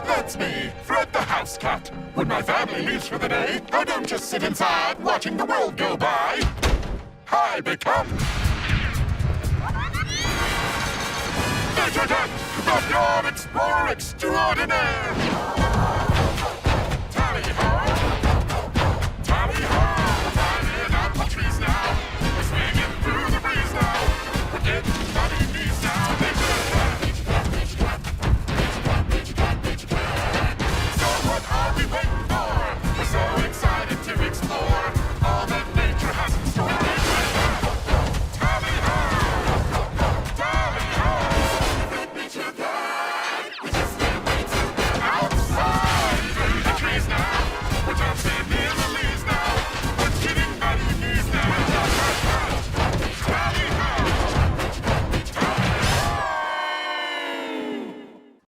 That's me, Fred the House Cat. When my family leaves for the day, I don't just sit inside watching the world go by. I become Major Cat, the Pure Explorer Extraordinaire.